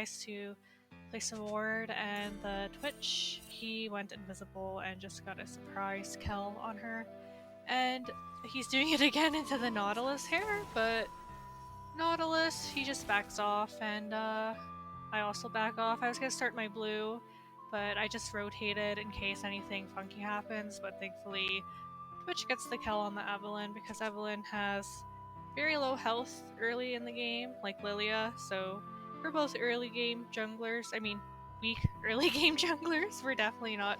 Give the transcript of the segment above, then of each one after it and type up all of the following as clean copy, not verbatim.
tries to place a ward, and the Twitch, he went invisible and just got a surprise kill on her. And he's doing it again into the Nautilus here, but Nautilus, he just backs off, and I also back off. I was gonna start my blue, but I just rotated in case anything funky happens, but thankfully Twitch gets the kill on the Evelynn because Evelynn has very low health early in the game, like Lillia, so we're both early game junglers. I mean, weak early game junglers. We're definitely not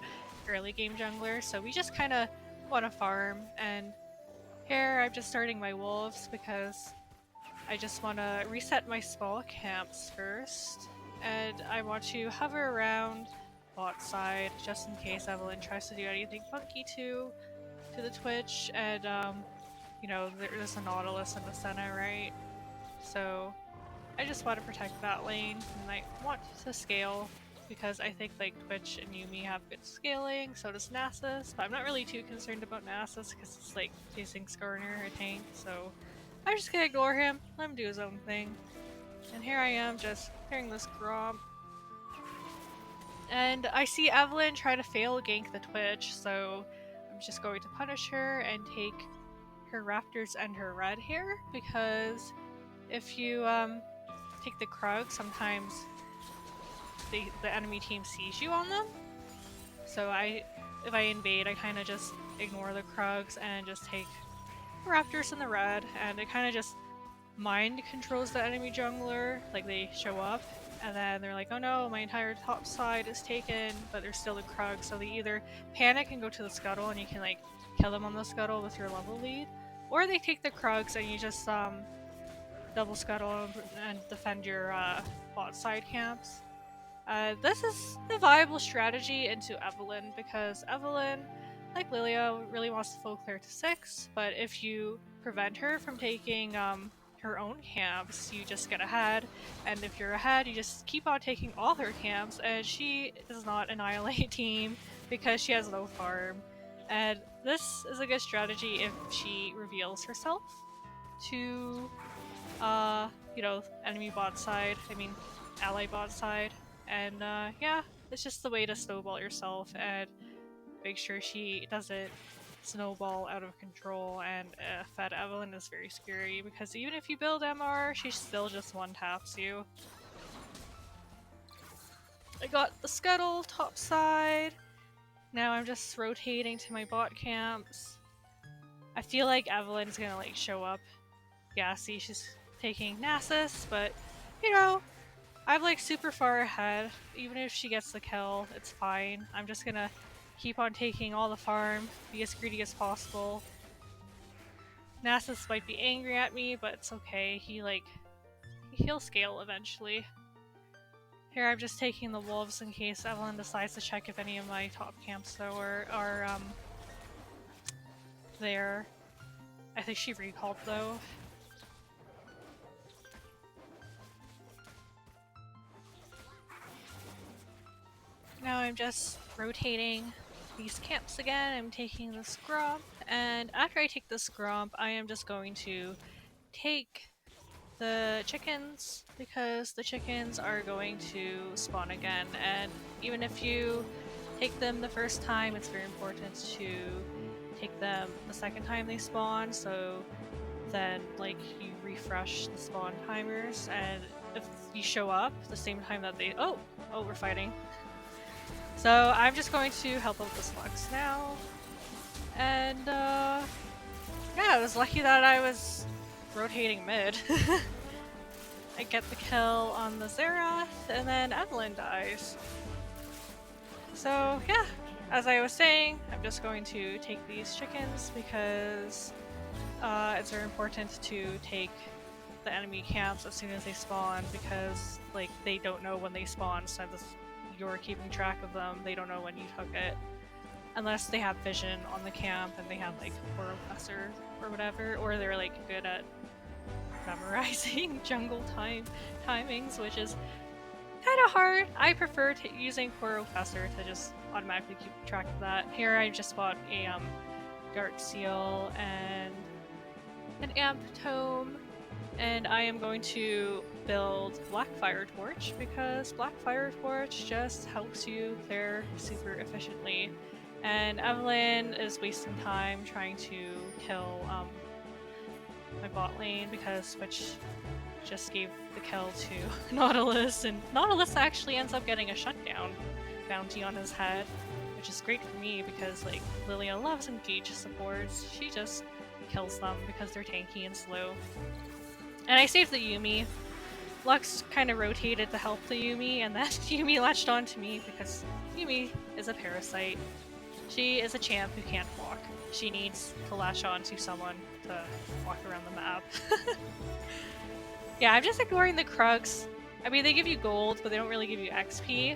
early game junglers, so we just kind of want to farm. And here I'm just starting my wolves because I just want to reset my small camps first, and I want to hover around bot side just in case Evelynn tries to do anything funky to the Twitch, and you know, there's a Nautilus in the center, right? So I just want to protect that lane, and I want to scale because I think like Twitch and Yuumi have good scaling, so does Nasus, but I'm not really too concerned about Nasus because it's like chasing Skarner, a tank, so I'm just gonna ignore him, let him do his own thing. And here I am just clearing this Gromp. And I see Evelynn try to fail gank the Twitch, so I'm just going to punish her and take her Raptors and her red here, because if you take the Krug, sometimes the enemy team sees you on them. So if I invade, I kind of just ignore the Krugs and just take the Raptors and the red, and it kind of just mind controls the enemy jungler. Like, they show up, and then they're like, oh no, my entire top side is taken, but there's still a Krug, so they either panic and go to the scuttle, and you can like kill them on the scuttle with your level lead, or they take the Krugs and you just double scuttle and defend your bot side camps. This is a viable strategy into Evelynn, because Evelynn, like Lillia, really wants to full clear to 6, but if you prevent her from taking her own camps, you just get ahead, and if you're ahead, you just keep on taking all her camps, and she does not annihilate team because she has low farm. And this is a good strategy if she reveals herself to, you know, enemy bot side, I mean, ally bot side. And yeah, it's just the way to snowball yourself and make sure she doesn't snowball out of control. And Fed Evelynn is very scary because even if you build MR, she still just one-taps you. I got the scuttle top side. Now I'm just rotating to my bot camps. I feel like Evelyn's gonna like show up. Yeah, see, she's taking Nasus, but you know, I'm like super far ahead. Even if she gets the kill, it's fine. I'm just gonna keep on taking all the farm, be as greedy as possible. Nasus might be angry at me, but it's okay. He'll scale eventually. Here I'm just taking the wolves in case Evelynn decides to check if any of my top camps though are there. I think she recalled though. Now I'm just rotating these camps again. I'm taking the Gromp, and after I take the Gromp, I am just going to take the chickens, because the chickens are going to spawn again, and even if you take them the first time, it's very important to take them the second time they spawn, so then like you refresh the spawn timers, and if you show up the same time that they— oh, we're fighting. So I'm just going to help out the slugs now, and yeah, I was lucky that I was rotating mid. I get the kill on the Xerath, and then Evelynn dies. So yeah, as I was saying, I'm just going to take these chickens because it's very important to take the enemy camps as soon as they spawn, because like they don't know when they spawn, so you're keeping track of them, they don't know when you took it. Unless they have vision on the camp and they have like Professor or whatever, or they're like good at memorizing jungle timings, which is kind of hard. I prefer using Professor to just automatically keep track of that. Here I just bought a Dart Seal and an Amp Tome, And I am going to build Black Fire Torch because Black Fire Torch just helps you clear super efficiently. And Evelynn is wasting time trying to kill my bot lane because Switch just gave the kill to Nautilus, and Nautilus actually ends up getting a shutdown bounty on his head, which is great for me because like Lillia loves engage supports. She just kills them because they're tanky and slow. And I saved the Yuumi. Lux kind of rotated to help the Yuumi, and then Yuumi latched onto me because Yuumi is a parasite. She is a champ who can't walk. She needs to latch onto someone to walk around the map. Yeah, I'm just ignoring the Krugs. I mean, they give you gold, but they don't really give you XP.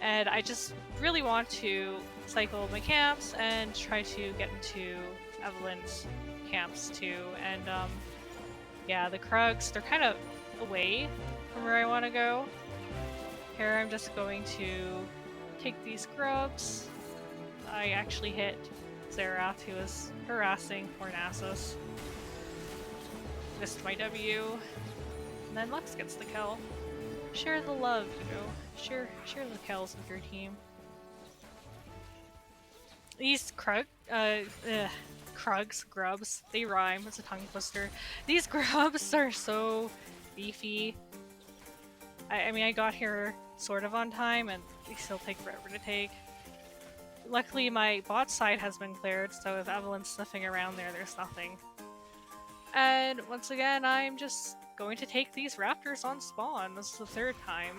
And I just really want to cycle my camps and try to get into Evelynn's camps too. And yeah, the Krugs, they're kind of away from where I want to go. Here I'm just going to take these grubs. I actually hit Xerath, who was harassing Hornasus. Missed my W. And then Lux gets the kill. Share the love, you know. Share the kills with your team. These Krugs, grubs, they rhyme. It's a tongue twister. These grubs are so beefy. I mean, I got here sort of on time, and they still take forever to take. Luckily, my bot side has been cleared, so if Evelynn's sniffing around there, there's nothing. And once again, I'm just going to take these raptors on spawn. This is the third time.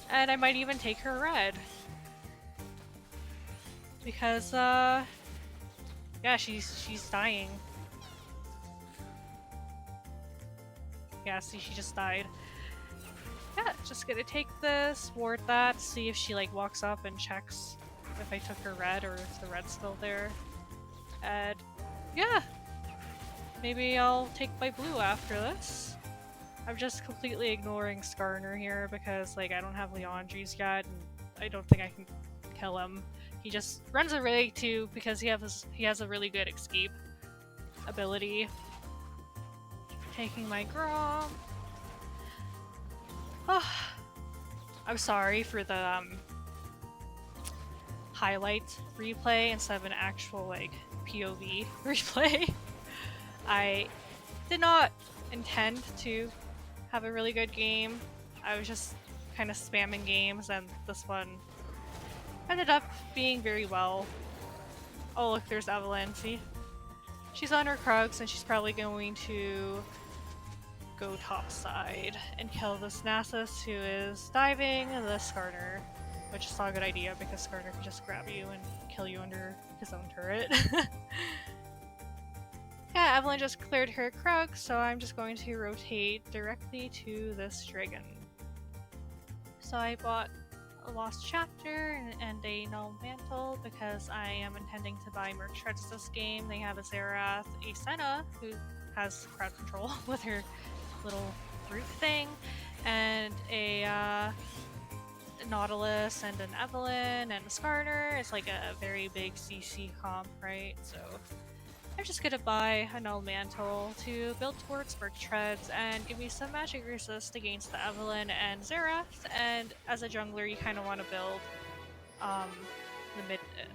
And I might even take her red. Because, yeah, she's dying. Yeah, see, she just died. Yeah, just gonna take this, ward that, see if she, like, walks up and checks if I took her red or if the red's still there. And, yeah. Maybe I'll take my blue after this. I'm just completely ignoring Skarner here because, like, I don't have Leandries yet, and I don't think I can kill him. He just runs away too because he has a really good escape ability. Taking my Grom. Oh, I'm sorry for the highlight replay instead of an actual like POV replay. I did not intend to have a really good game. I was just kind of spamming games, and this one ended up being very well. Oh look, there's Evelynn, see? She's on her Krugs, and she's probably going to go topside and kill this Nasus who is diving the Skarner, which is not a good idea because Skarner can just grab you and kill you under his own turret. Yeah, Evelynn just cleared her Krug, so I'm just going to rotate directly to this dragon. So I bought a Lost Chapter and a Null Mantle because I am intending to buy Merc Shreds this game. They have a Xerath, a Senna, who has crowd control with her little root thing, and a Nautilus and an Evelynn and a Skarner. It's like a very big CC comp, right? So I'm just gonna buy a Null Mantle to build towards Merc Shreds and give me some magic resist against the Evelynn and Xerath. And as a jungler, you kind of want to build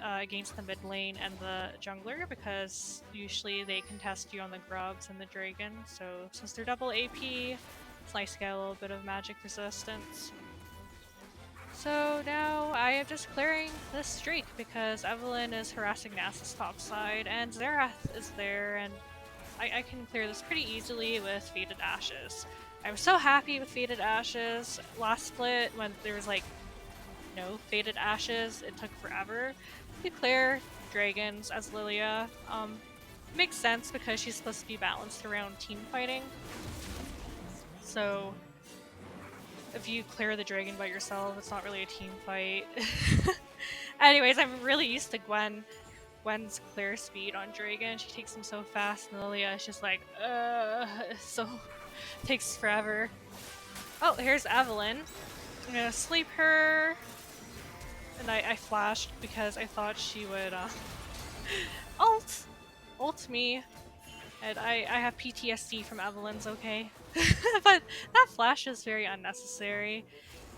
against the mid lane and the jungler because usually they contest you on the grubs and the dragon. So since they're double AP, it's nice to get a little bit of magic resistance. So now I am just clearing this streak because Evelynn is harassing Nasus topside and Xerath is there, and I can clear this pretty easily with Fated Ashes. I was so happy with Fated Ashes last split when there was like no Fated Ashes. It took forever to clear dragons as Lillia. Makes sense because she's supposed to be balanced around team fighting. So if you clear the dragon by yourself, it's not really a team fight. Anyways, I'm really used to Gwen's clear speed on dragon. She takes him so fast, and Lillia is just like, so takes forever. Oh, here's Evelynn. I'm gonna sleep her. And I flashed because I thought she would ult me. And I have PTSD from Evelynn's, okay? But that flash is very unnecessary.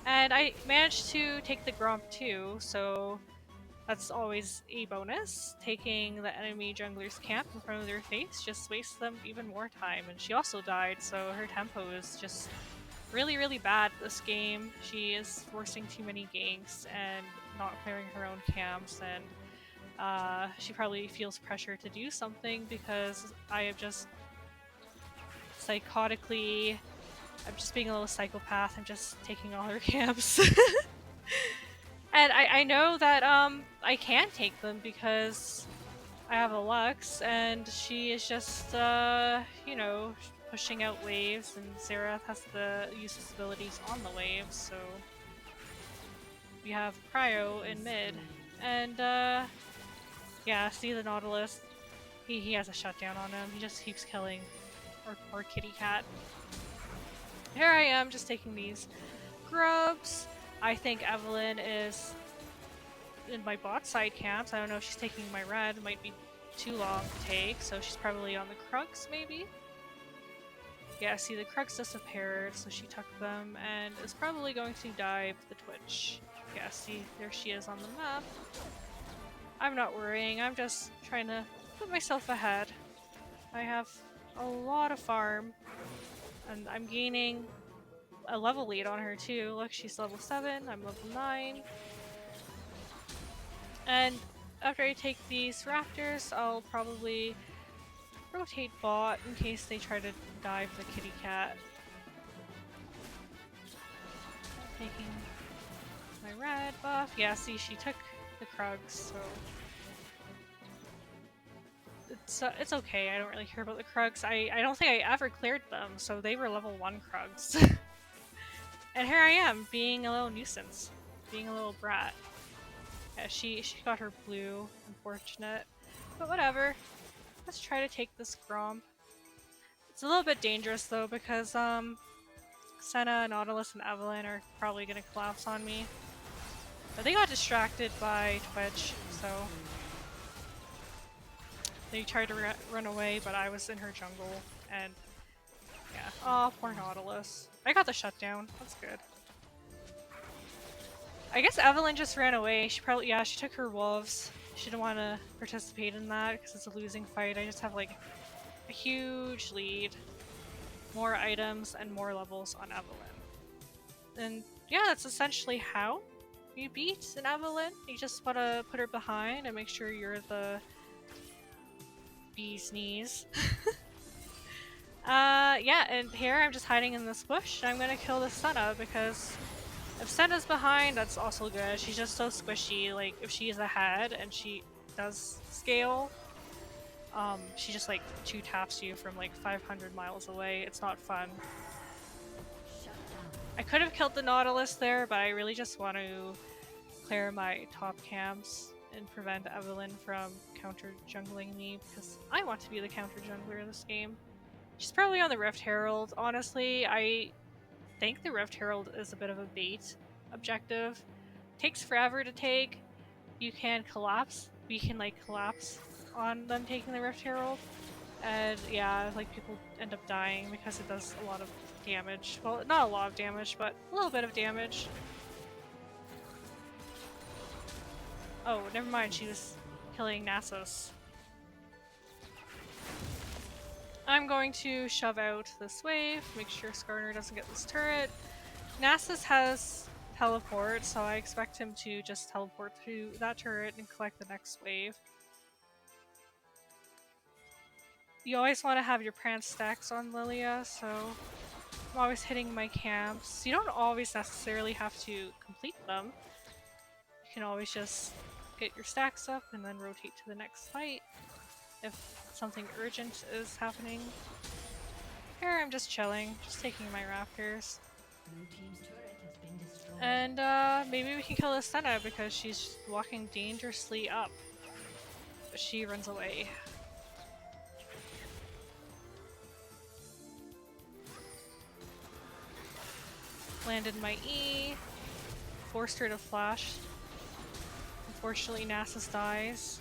And I managed to take the Gromp too, so that's always a bonus. Taking the enemy jungler's camp in front of their face just wastes them even more time. And she also died, so her tempo is just really, really bad this game. She is forcing too many ganks and not clearing her own camps, and she probably feels pressure to do something because I am just psychotically. I'm just being a little psychopath. I'm just taking all her camps. And I know that I can take them because I have a Lux, and she is just you know, pushing out waves, and Xerath has to use his abilities on the waves, so we have Cryo in mid. And yeah, see the Nautilus. He has a shutdown on him. He just keeps killing our poor kitty cat. Here I am just taking these grubs. I think Evelynn is in my bot side camps. I don't know if she's taking my red. It might be too long to take, so she's probably on the Krugs, maybe? Yeah, see, the Krugs disappeared, so she took them, and is probably going to dive the Twitch. Yeah, see, there she is on the map. I'm not worrying, I'm just trying to put myself ahead. I have a lot of farm, and I'm gaining a level lead on her too. Look, she's level 7, I'm level 9. And after I take these raptors, I'll probably rotate bot in case they try to dive the kitty cat. Taking my red buff. Yeah, see, she took the Krugs, so it's okay. I don't really care about the Krugs. I don't think I ever cleared them, so they were level 1 Krugs. And here I am, being a little nuisance, being a little brat. Yeah, she got her blue, unfortunate, but whatever. Let's try to take this Gromp. It's a little bit dangerous though because Senna, Nautilus, and Evelynn are probably gonna collapse on me. But they got distracted by Twitch, so they tried to run away, but I was in her jungle, and yeah. Oh, poor Nautilus. I got the shutdown. That's good. I guess Evelynn just ran away. She probably, yeah, she took her wolves. She didn't want to participate in that because it's a losing fight. I just have like a huge lead. More items and more levels on Evelynn. And yeah, that's essentially how you beat an Evelynn. You just want to put her behind and make sure you're the bee's knees. Yeah, and here I'm just hiding in this bush. I'm gonna kill the Senna because if Senna's behind, that's also good. She's just so squishy. Like, if she's ahead and she does scale, she just like 2-taps you from like 500 miles away. It's not fun. I could have killed the Nautilus there, but I really just want to clear my top camps and prevent Evelynn from counter jungling me because I want to be the counter jungler in this game. She's probably on the Rift Herald. Honestly, I think the Rift Herald is a bit of a bait objective. Takes forever to take. You can collapse. We can like collapse on them taking the Rift Herald. And yeah, like people end up dying because it does a lot of damage. Well, not a lot of damage, but a little bit of damage. Oh, never mind, she was killing Nasus. I'm going to shove out this wave, make sure Skarner doesn't get this turret. Nasus has teleport, so I expect him to just teleport through that turret and collect the next wave. You always want to have your prance stacks on Lillia, so I'm always hitting my camps. You don't always necessarily have to complete them. You can always just get your stacks up and then rotate to the next fight if something urgent is happening. Here I'm just chilling, just taking my raptors. And maybe we can kill this Senna because she's walking dangerously up. But she runs away. Landed my E. Forced her to flash. Unfortunately, Nasus dies.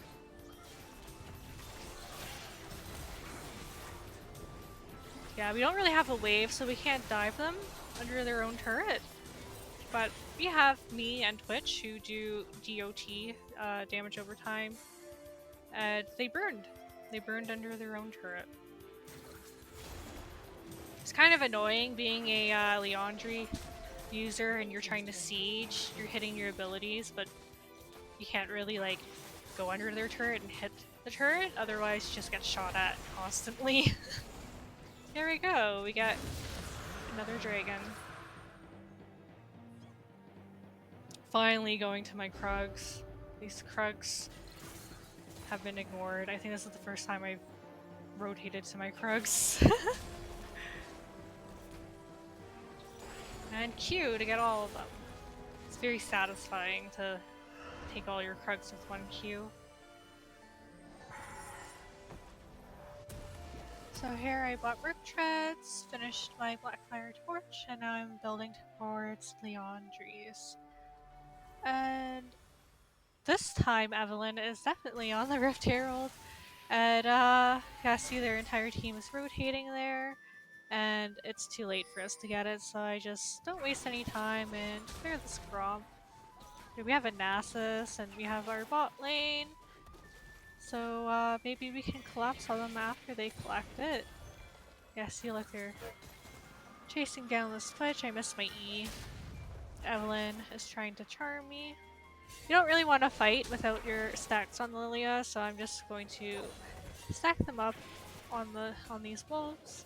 Yeah, we don't really have a wave, so we can't dive them under their own turret. But we have me and Twitch who do DOT, damage over time, and they burned. They burned under their own turret. It's kind of annoying being a Leandry user and you're trying to siege, you're hitting your abilities, but you can't really like go under their turret and hit the turret, otherwise you just get shot at constantly. Here we go, we got another dragon. Finally going to my Krugs. These Krugs have been ignored. I think this is the first time I've rotated to my Krugs. And Q to get all of them. It's very satisfying to take all your Krugs with one Q. So here I bought Rook Treads, finished my Blackfire Torch, and now I'm building towards Leandry's. And this time Evelynn is definitely on the Rift Herald. And yeah, see their entire team is rotating there. And it's too late for us to get it, so I just don't waste any time and clear this Gromp. We have a Nasus and we have our bot lane. So maybe we can collapse on them after they collect it. Yeah, see, look, they're chasing down this Twitch. I missed my E. Evelynn is trying to charm me. You don't really want to fight without your stacks on Lillia, so I'm just going to stack them up on these wolves.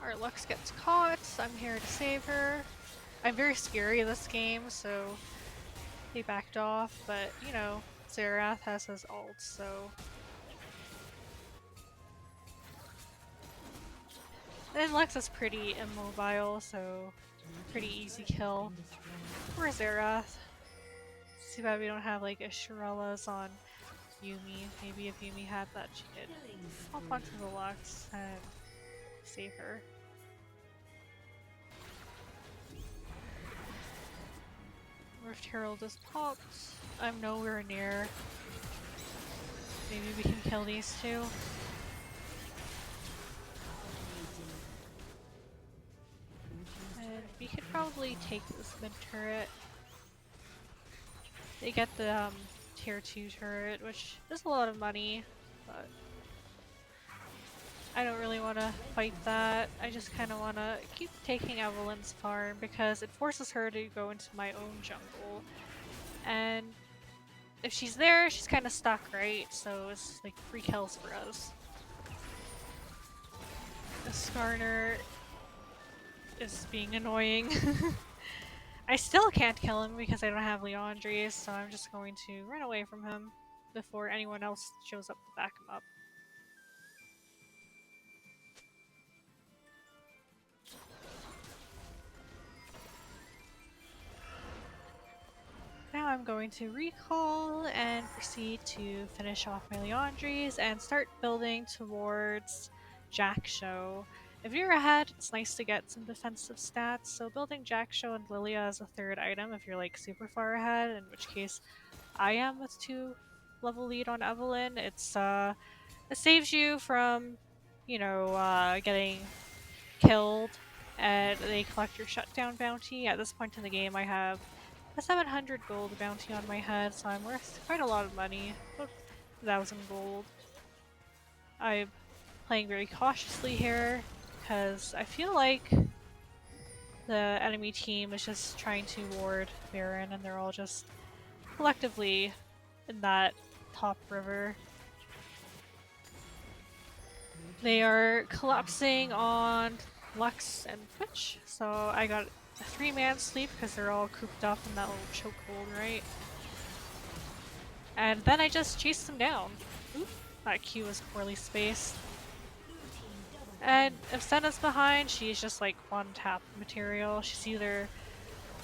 Our Lux gets caught. I'm here to save her. I'm very scary of this game, so they backed off, but you know, Xerath has his ult, so. And Lux is pretty immobile, so pretty easy kill. Poor Xerath. Too bad we don't have like a Shirellas on Yuumi. Maybe if Yuumi had that, she could hop onto the Lux and save her. Rift Herald is popped. I'm nowhere near. Maybe we can kill these two. And we could probably take this mid turret. They get the tier 2 turret, which is a lot of money, but I don't really want to fight that. I just kind of want to keep taking Evelynn's farm because it forces her to go into my own jungle. And if she's there, she's kind of stuck, right? So it's like free kills for us. The Skarner is being annoying. I still can't kill him because I don't have Leandry, so I'm just going to run away from him before anyone else shows up to back him up. Now I'm going to recall and proceed to finish off my Leandrys and start building towards Jack-Show. If you're ahead, it's nice to get some defensive stats, so building Jack-Show and Lillia as a third item if you're like super far ahead, in which case I am with 2 level lead on Evelynn. It saves you from, you know, getting killed and they collect your shutdown bounty. At this point in the game I have a 700 gold bounty on my head, so I'm worth quite a lot of money, about 1,000 gold. I'm playing very cautiously here, because I feel like the enemy team is just trying to ward Baron, and they're all just collectively in that top river. They are collapsing on Lux and Twitch, so I got a 3-man sleep because they're all cooped up in that little chokehold, right? And then I just chased them down. Oop, that Q was poorly spaced. And if Senna's behind, she's just like one-tap material. She's either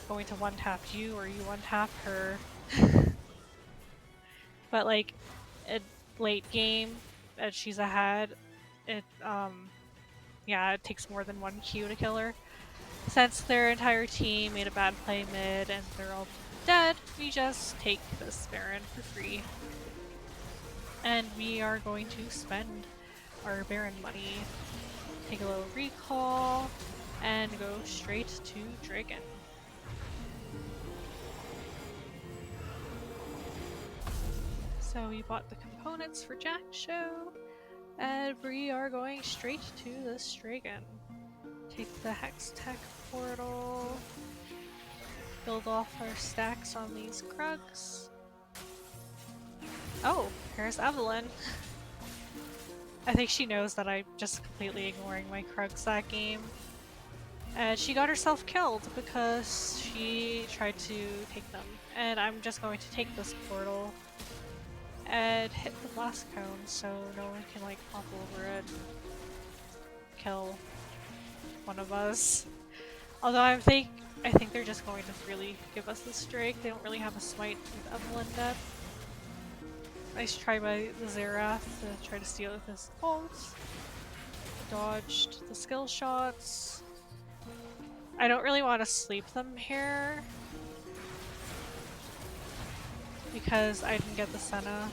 going to one-tap you or you one-tap her. But like, at late game, as she's ahead, yeah, it takes more than 1 Q to kill her. Since their entire team made a bad play mid and they're all dead, we just take this Baron for free. And we are going to spend our Baron money, take a little recall, and go straight to Dragon. So we bought the components for Jack Show, and we are going straight to this Dragon. Take the Hex Tech portal, build off our stacks on these Krugs. Oh, here's Evelynn. I think she knows that I'm just completely ignoring my Krugs that game. And she got herself killed because she tried to take them. And I'm just going to take this portal and hit the blast cone so no one can like hop over it and kill one of us. Although I think they're just going to really give us this Drake. They don't really have a smite with Evelynn dead. Nice try by the Xerath to try to steal with his ult. Dodged the skill shots. I don't really want to sleep them here because I didn't get the Senna.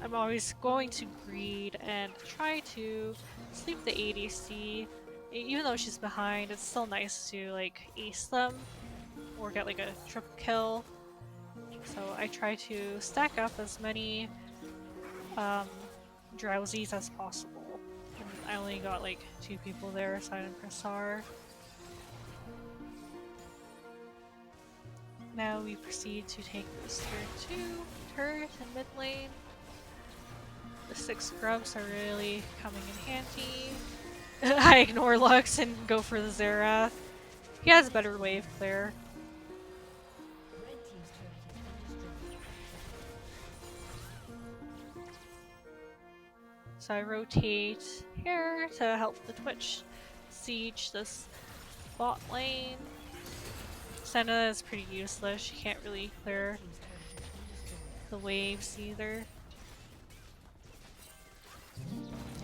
I'm always going to greed and try to sleep the ADC. Even though she's behind, it's still nice to like ace them or get like a triple kill. So I try to stack up as many drowsies as possible. And I only got like 2 people there aside from Prasar. Now we proceed to take this tier 2 turret in mid lane. The 6 grubs are really coming in handy. I ignore Lux and go for the Xerath. He has better wave clear. So I rotate here to help the Twitch siege this bot lane. Senna is pretty useless. She can't really clear the waves either.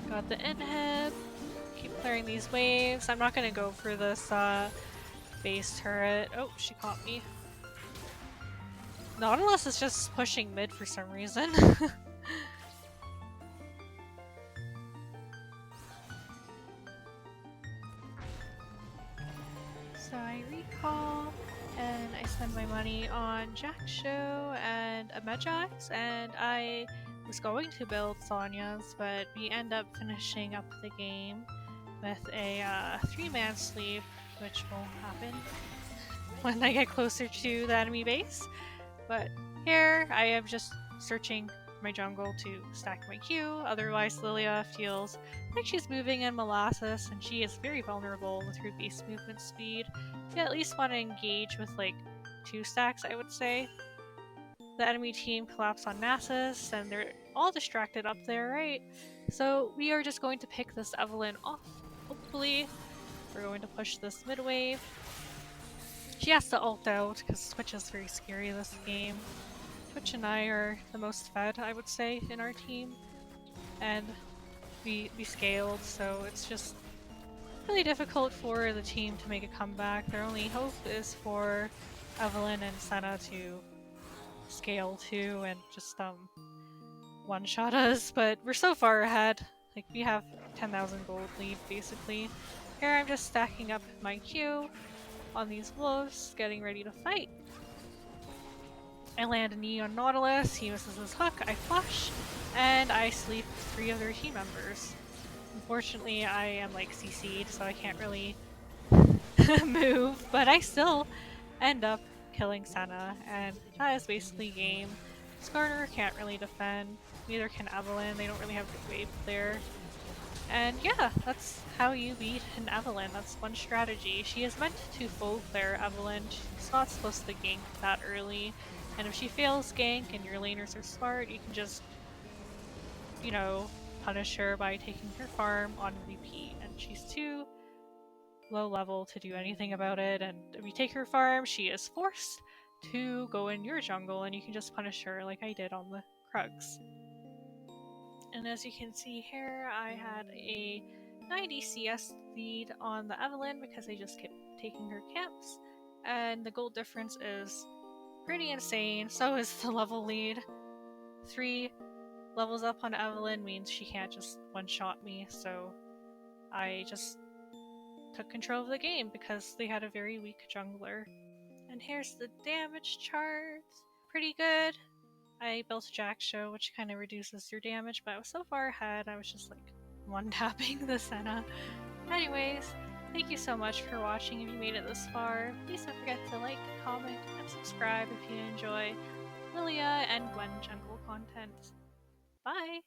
Got the inhib. Keep clearing these waves. I'm not gonna go for this base turret. Oh, she caught me. Nautilus is just pushing mid for some reason. So I recall, and I spend my money on Jack Show and a Mejax, and I was going to build Sonya's, but we end up finishing up the game with a 3-man sleep, which will happen when I get closer to the enemy base. But here, I am just searching my jungle to stack my Q, otherwise Lillia feels like she's moving in molasses and she is very vulnerable with her base movement speed. You at least want to engage with like 2 stacks, I would say. The enemy team collapsed on Nasus and they're all distracted up there, right? So we are just going to pick this Evelynn off, hopefully. We're going to push this mid wave. She has to ult out because Twitch is very scary this game. Twitch and I are the most fed, I would say, in our team. And we scaled, so it's just really difficult for the team to make a comeback. Their only hope is for Evelynn and Senna to scale too and just one-shot us, but we're so far ahead. Like, we have 10,000 gold lead, basically. Here I'm just stacking up my Q on these wolves, getting ready to fight. I land a knee on Nautilus, he misses his hook, I flush, and I sleep 3 of their team members. Unfortunately, I am like CC'd, so I can't really move, but I still end up killing Senna, and that is basically game. Skarner can't really defend, neither can Evelynn, they don't really have good wave clear. And yeah, that's how you beat an Evelynn, that's one strategy. She is meant to full clear Evelynn, she's not supposed to gank that early, and if she fails gank and your laners are smart, you can just, you know, punish her by taking her farm on repeat, and she's too low level to do anything about it, and if you take her farm, she is forced to go in your jungle, and you can just punish her like I did on the Krugs. And as you can see here, I had a 90 CS lead on the Evelynn because I just kept taking her camps, and the gold difference is pretty insane, so is the level lead. 3 levels up on Evelynn means she can't just one-shot me, so I just took control of the game because they had a very weak jungler. And here's the damage chart. Pretty good. I built a Jack Show, which kind of reduces your damage, but I was so far ahead, I was just like one-tapping the Senna. Anyways, thank you so much for watching. If you made it this far, please don't forget to like, comment, and subscribe if you enjoy Lillia and Gwen jungle content. Bye!